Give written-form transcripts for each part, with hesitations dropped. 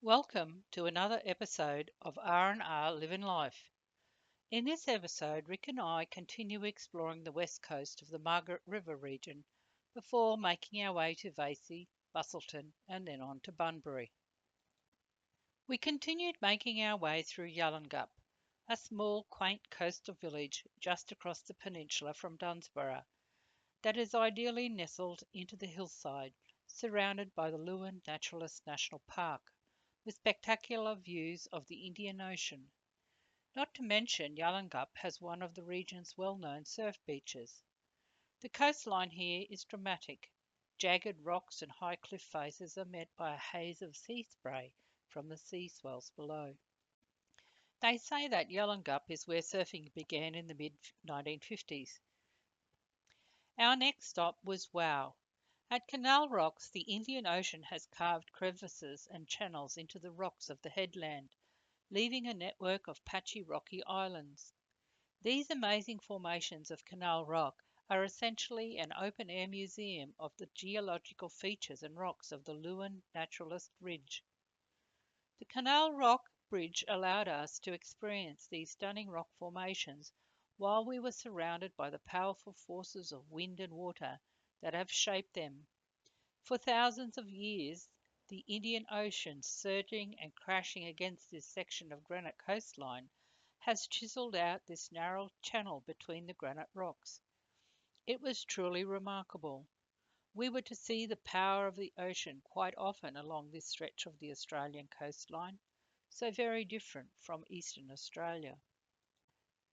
Welcome to another episode of R&R Living Life. In this episode, Rick and I continue exploring the west coast of the Margaret River region before making our way to Vasey, Busselton and then on to Bunbury. We continued making our way through Yallingup, a small, quaint coastal village just across the peninsula from Dunsborough that is ideally nestled into the hillside, surrounded by the Lewin Naturalist National Park, with spectacular views of the Indian Ocean. Not to mention, Yallingup has one of the region's well-known surf beaches. The coastline here is dramatic. Jagged rocks and high cliff faces are met by a haze of sea spray from the sea swells below. They say that Yallingup is where surfing began in the mid-1950s. Our next stop was Wow. At Canal Rocks, the Indian Ocean has carved crevices and channels into the rocks of the headland, leaving a network of patchy rocky islands. These amazing formations of Canal Rock are essentially an open-air museum of the geological features and rocks of the Lewin Naturalist Ridge. The Canal Rock Bridge allowed us to experience these stunning rock formations while we were surrounded by the powerful forces of wind and water that have shaped them. For thousands of years, the Indian Ocean, surging and crashing against this section of granite coastline, has chiselled out this narrow channel between the granite rocks. It was truly remarkable. We were to see the power of the ocean quite often along this stretch of the Australian coastline, so very different from eastern Australia.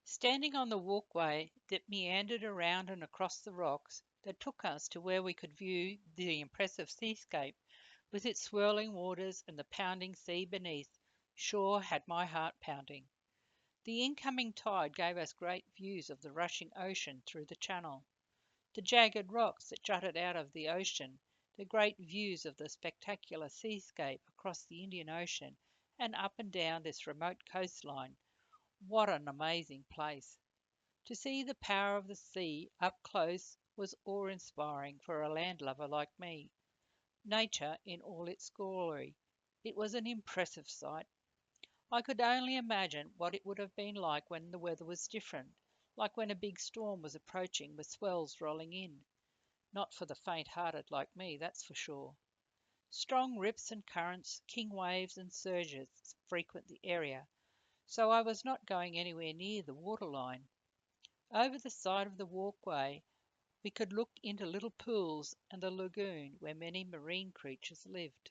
Standing on the walkway that meandered around and across the rocks that took us to where we could view the impressive seascape with its swirling waters and the pounding sea beneath, sure had my heart pounding. The incoming tide gave us great views of the rushing ocean through the channel, the jagged rocks that jutted out of the ocean, the great views of the spectacular seascape across the Indian Ocean and up and down this remote coastline. What an amazing place! To see the power of the sea up close was awe-inspiring for a landlubber like me. Nature in all its glory. It was an impressive sight. I could only imagine what it would have been like when the weather was different, like when a big storm was approaching with swells rolling in. Not for the faint-hearted like me, that's for sure. Strong rips and currents, king waves and surges frequent the area, so I was not going anywhere near the waterline. Over the side of the walkway we could look into little pools and the lagoon where many marine creatures lived.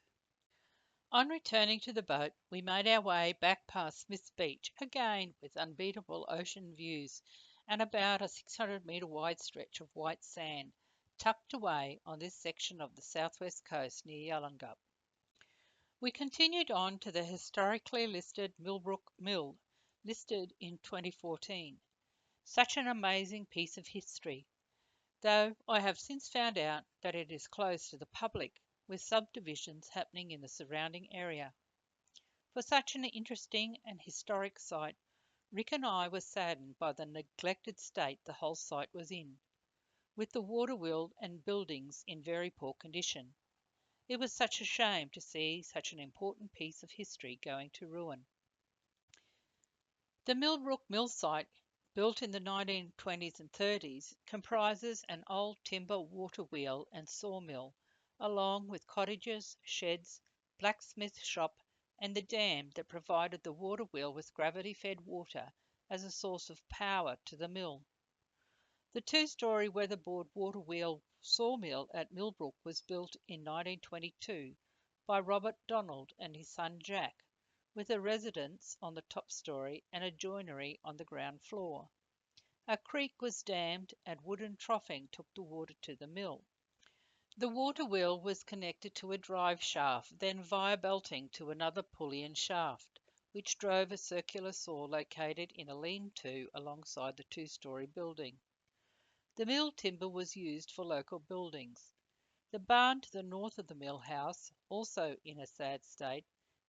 On returning to the boat, we made our way back past Smith's Beach, again with unbeatable ocean views, and about a 600-metre wide stretch of white sand, tucked away on this section of the southwest coast near Yallingup. We continued on to the historically listed Millbrook Mill, listed in 2014. Such an amazing piece of history, though I have since found out that it is closed to the public, with subdivisions happening in the surrounding area. For such an interesting and historic site, Rick and I were saddened by the neglected state the whole site was in, with the water wheel and buildings in very poor condition. It was such a shame to see such an important piece of history going to ruin. The Millbrook Mill site, built in the 1920s and 30s, comprises an old timber water wheel and sawmill, along with cottages, sheds, blacksmith shop, and the dam that provided the water wheel with gravity-fed water as a source of power to the mill. The two-storey weatherboard water wheel sawmill at Millbrook was built in 1922 by Robert Donald and his son Jack, with a residence on the top story and a joinery on the ground floor. A creek was dammed and wooden troughing took the water to the mill. The water wheel was connected to a drive shaft, then via belting to another pulley and shaft, which drove a circular saw located in a lean-to alongside the two-storey building. The mill timber was used for local buildings. The barn to the north of the mill house, also in a sad state,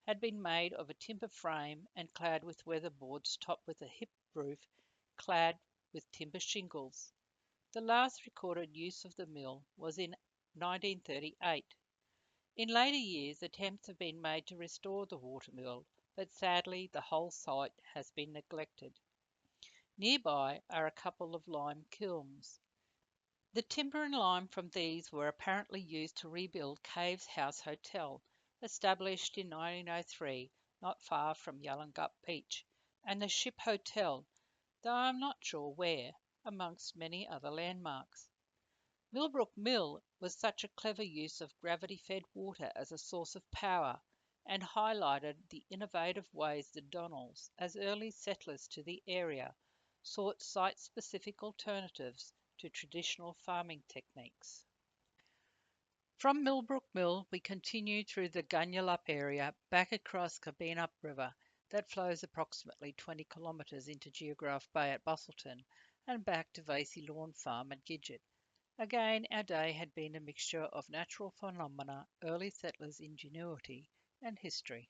had been made of a timber frame and clad with weatherboards topped with a hip roof clad with timber shingles. The last recorded use of the mill was in 1938. In later years, attempts have been made to restore the watermill, but sadly the whole site has been neglected. Nearby are a couple of lime kilns. The timber and lime from these were apparently used to rebuild Cave's House Hotel, established in 1903 not far from Yallingup Beach, and the Ship Hotel, though I am not sure where, amongst many other landmarks. Millbrook Mill was such a clever use of gravity fed water as a source of power, and highlighted the innovative ways the Donalds, as early settlers to the area, sought site specific alternatives to traditional farming techniques. From Millbrook Mill, we continued through the Gunyallup area back across Kabeenup River that flows approximately 20 kilometres into Geograph Bay at Busselton and back to Vasey Lawn Farm at Gidget. Again, our day had been a mixture of natural phenomena, early settlers' ingenuity, and history.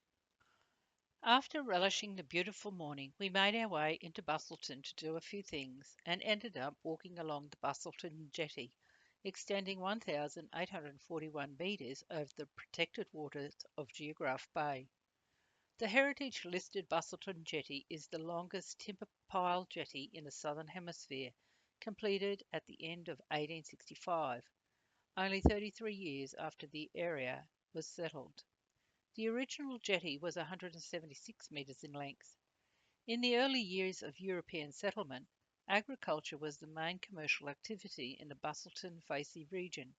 After relishing the beautiful morning, we made our way into Busselton to do a few things and ended up walking along the Busselton Jetty, extending 1,841 metres over the protected waters of Geograph Bay. The heritage listed Busselton Jetty is the longest timber pile jetty in the Southern Hemisphere, completed at the end of 1865, only 33 years after the area was settled. The original jetty was 176 metres in length. In the early years of European settlement, agriculture was the main commercial activity in the Busselton-Facey region.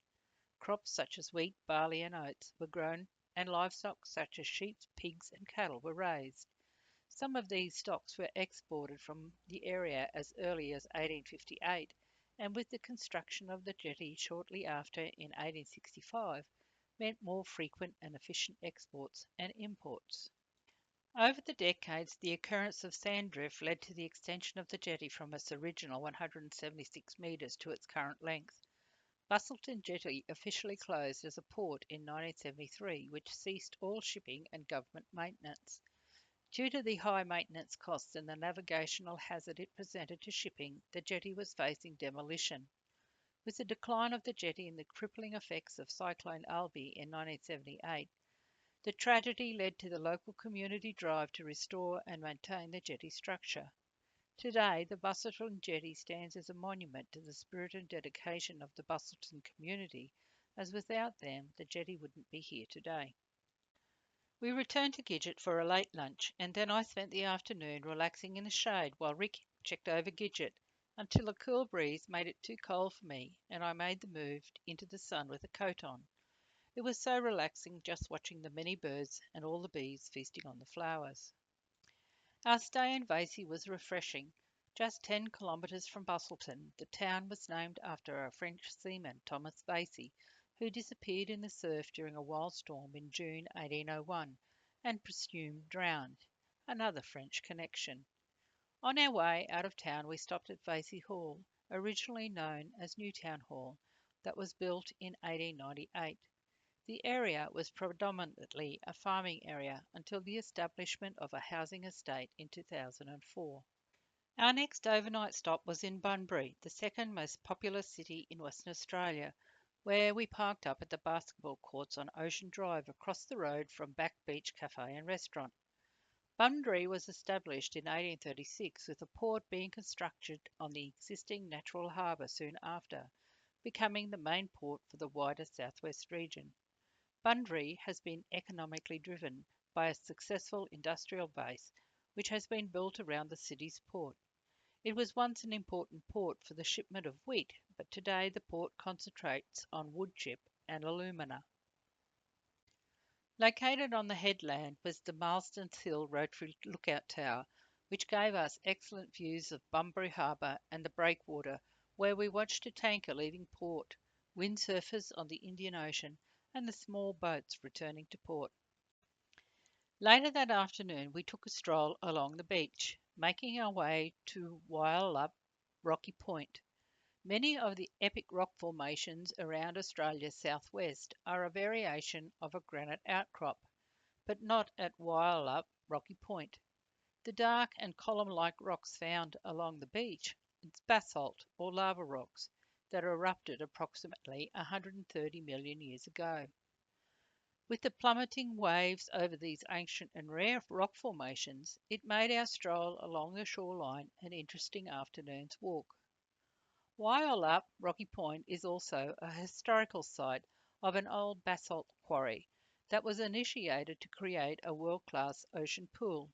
Crops such as wheat, barley, and oats were grown, and livestock such as sheep, pigs, and cattle were raised. Some of these stocks were exported from the area as early as 1858, and with the construction of the jetty shortly after in 1865, meant more frequent and efficient exports and imports. Over the decades, the occurrence of sand drift led to the extension of the jetty from its original 176 metres to its current length. Busselton Jetty officially closed as a port in 1973, which ceased all shipping and government maintenance. Due to the high maintenance costs and the navigational hazard it presented to shipping, the jetty was facing demolition. With the decline of the jetty and the crippling effects of Cyclone Alby in 1978, the tragedy led to the local community drive to restore and maintain the jetty structure. Today, the Busselton Jetty stands as a monument to the spirit and dedication of the Busselton community, as without them, the jetty wouldn't be here today. We returned to Gidget for a late lunch, and then I spent the afternoon relaxing in the shade while Rick checked over Gidget until a cool breeze made it too cold for me, and I made the move into the sun with a coat on. It was so relaxing just watching the many birds and all the bees feasting on the flowers. Our stay in Vasey was refreshing. Just 10 kilometres from Busselton, the town was named after a French seaman, Thomas Vasey, who disappeared in the surf during a wild storm in June 1801 and presumed drowned. Another French connection. On our way out of town, we stopped at Vasey Hall, originally known as Newtown Hall, that was built in 1898. The area was predominantly a farming area until the establishment of a housing estate in 2004. Our next overnight stop was in Bunbury, the second most populous city in Western Australia, where we parked up at the basketball courts on Ocean Drive across the road from Back Beach Cafe and Restaurant. Bunbury was established in 1836 with a port being constructed on the existing natural harbour soon after, becoming the main port for the wider southwest region. Bunbury has been economically driven by a successful industrial base which has been built around the city's port. It was once an important port for the shipment of wheat, but today the port concentrates on wood chip and alumina. Located on the headland was the Marsden's Hill Rotary Lookout Tower, which gave us excellent views of Bunbury Harbour and the breakwater, where we watched a tanker leaving port, windsurfers on the Indian Ocean, and the small boats returning to port. Later that afternoon, we took a stroll along the beach, making our way to Wyallup Rocky Point. Many of the epic rock formations around Australia's southwest are a variation of a granite outcrop, but not at Wyallup Rocky Point. The dark and column-like rocks found along the beach is basalt or lava rocks that erupted approximately 130 million years ago. With the plummeting waves over these ancient and rare rock formations, it made our stroll along the shoreline an interesting afternoon's walk. While up, Rocky Point is also a historical site of an old basalt quarry that was initiated to create a world-class ocean pool.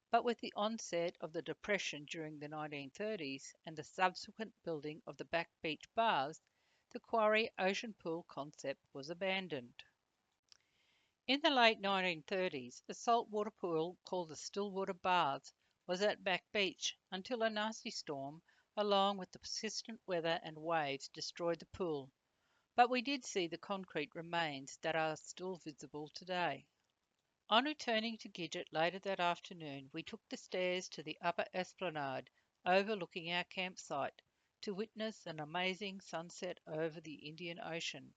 But with the onset of the Depression during the 1930s and the subsequent building of the Back Beach bars, the quarry ocean pool concept was abandoned. In the late 1930s, a saltwater pool called the Stillwater Baths was at Back Beach until a nasty storm, along with the persistent weather and waves, destroyed the pool. But we did see the concrete remains that are still visible today. On returning to Gidget later that afternoon, we took the stairs to the upper esplanade overlooking our campsite to witness an amazing sunset over the Indian Ocean,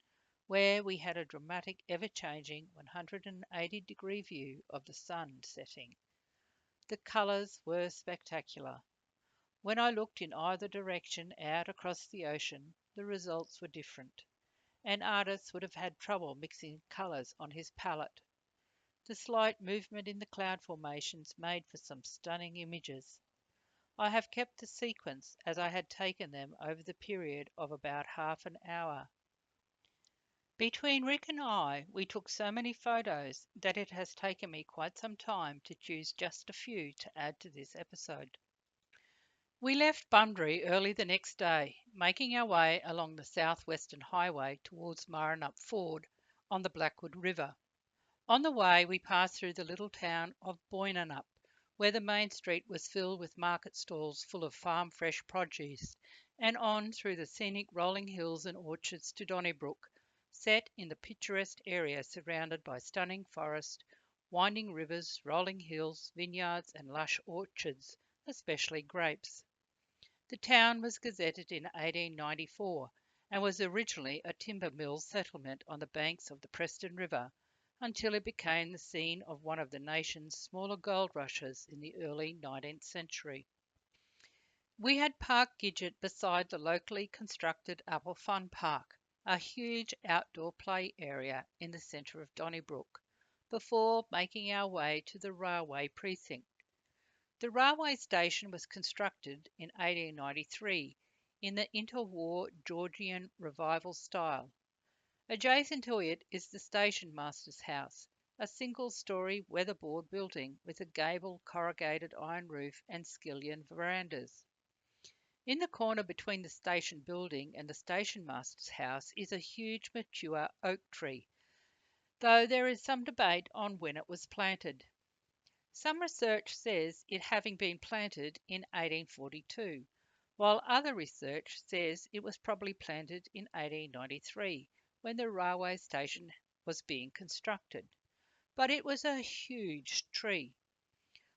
where we had a dramatic, ever changing 180-degree view of the sun setting. The colours were spectacular. When I looked in either direction out across the ocean, the results were different. An artist would have had trouble mixing colours on his palette. The slight movement in the cloud formations made for some stunning images. I have kept the sequence as I had taken them over the period of about half an hour. Between Rick and I, we took so many photos that it has taken me quite some time to choose just a few to add to this episode. We left Bunbury early the next day, making our way along the southwestern highway towards Marrinup Ford on the Blackwood River. On the way, we passed through the little town of Boynanup, where the main street was filled with market stalls full of farm fresh produce, and on through the scenic rolling hills and orchards to Donnybrook, set in the picturesque area surrounded by stunning forest, winding rivers, rolling hills, vineyards, and lush orchards, especially grapes. The town was gazetted in 1894 and was originally a timber mill settlement on the banks of the Preston River until it became the scene of one of the nation's smaller gold rushes in the early 19th century. We had parked Gidget beside the locally constructed Apple Fun Park, a huge outdoor play area in the centre of Donnybrook, before making our way to the railway precinct. The railway station was constructed in 1893 in the interwar Georgian revival style. Adjacent to it is the station master's house, a single-storey weatherboard building with a gable corrugated iron roof and skillion verandas. In the corner between the station building and the station master's house is a huge mature oak tree, though there is some debate on when it was planted. Some research says it having been planted in 1842, while other research says it was probably planted in 1893 when the railway station was being constructed. But it was a huge tree.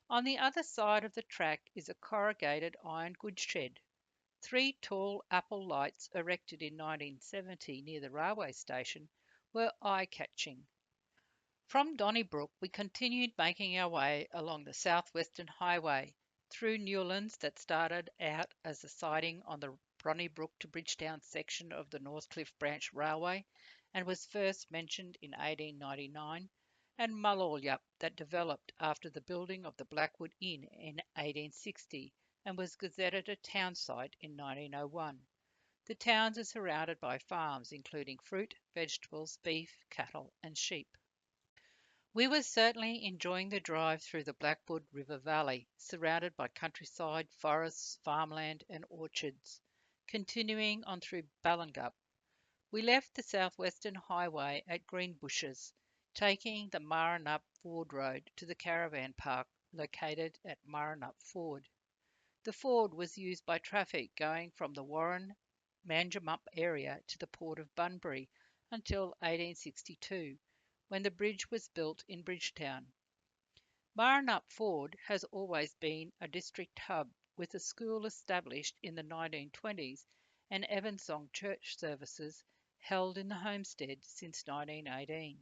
On the other side of the track is a corrugated iron goods shed. Three tall apple lights erected in 1970 near the railway station were eye-catching. From Donnybrook, we continued making our way along the southwestern highway through Newlands that started out as a siding on the Donnybrook to Bridgetown section of the Northcliffe Branch Railway and was first mentioned in 1899, and Mullaleup that developed after the building of the Blackwood Inn in 1860 and was gazetted a town site in 1901. The towns are surrounded by farms including fruit, vegetables, beef, cattle and sheep. We were certainly enjoying the drive through the Blackwood River Valley, surrounded by countryside, forests, farmland, and orchards. Continuing on through Ballingup, we left the southwestern highway at Greenbushes, taking the Marrinup Ford Road to the caravan park located at Marrinup Ford. The ford was used by traffic going from the Warren Manjimup area to the port of Bunbury until 1862, when the bridge was built in Bridgetown. Marrinup Ford has always been a district hub, with a school established in the 1920s and Evensong church services held in the homestead since 1918.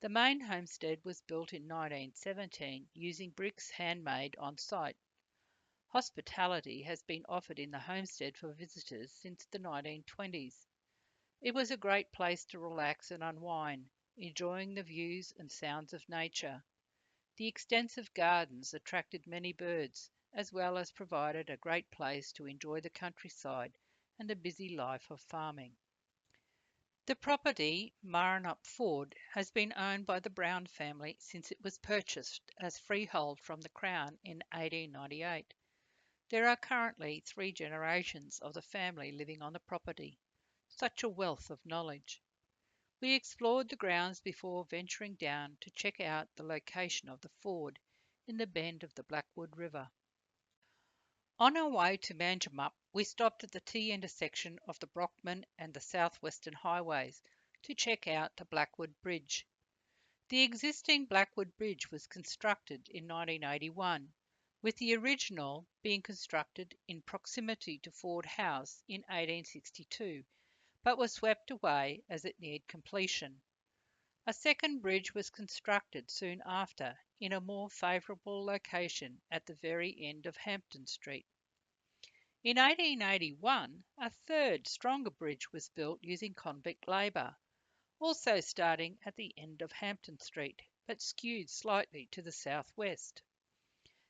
The main homestead was built in 1917 using bricks handmade on site. Hospitality has been offered in the homestead for visitors since the 1920s. It was a great place to relax and unwind, enjoying the views and sounds of nature. The extensive gardens attracted many birds, as well as provided a great place to enjoy the countryside and the busy life of farming. The property, Marjimup Ford, has been owned by the Brown family since it was purchased as freehold from the Crown in 1898. There are currently three generations of the family living on the property. Such a wealth of knowledge. We explored the grounds before venturing down to check out the location of the ford in the bend of the Blackwood River. On our way to Manjimup, we stopped at the T intersection of the Brockman and the Southwestern highways to check out the Blackwood Bridge. The existing Blackwood Bridge was constructed in 1981, with the original being constructed in proximity to Ford House in 1862, but was swept away as it neared completion. A second bridge was constructed soon after in a more favourable location at the very end of Hampton Street. In 1881, a third, stronger bridge was built using convict labour, also starting at the end of Hampton Street, but skewed slightly to the southwest.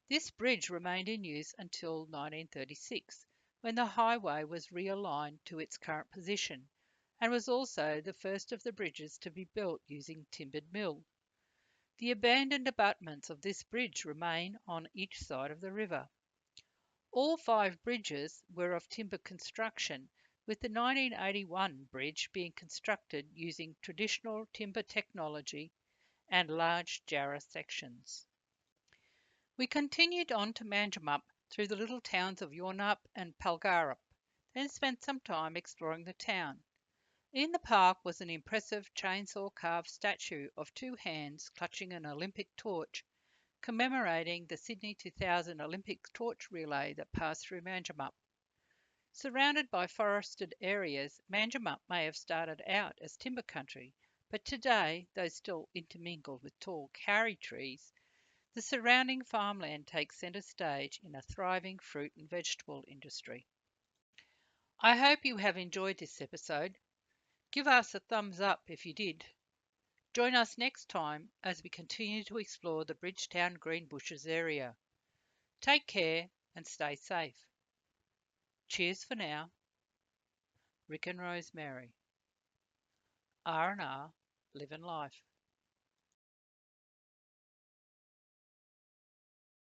This bridge remained in use until 1936, when the highway was realigned to its current position, and was also the first of the bridges to be built using timbered mill. The abandoned abutments of this bridge remain on each side of the river. All five bridges were of timber construction, with the 1981 bridge being constructed using traditional timber technology and large jarrah sections. We continued on to Manjimup through the little towns of Yornup and Palgarup, then spent some time exploring the town. In the park was an impressive chainsaw carved statue of two hands clutching an Olympic torch, commemorating the Sydney 2000 Olympic torch relay that passed through Manjimup. Surrounded by forested areas, Manjimup may have started out as timber country, but today, though still intermingled with tall karri trees, the surrounding farmland takes centre stage in a thriving fruit and vegetable industry. I hope you have enjoyed this episode. Give us a thumbs up if you did. Join us next time as we continue to explore the Bridgetown Greenbushes area. Take care and stay safe. Cheers for now. Rick and Rosemary. R&R, Living Life.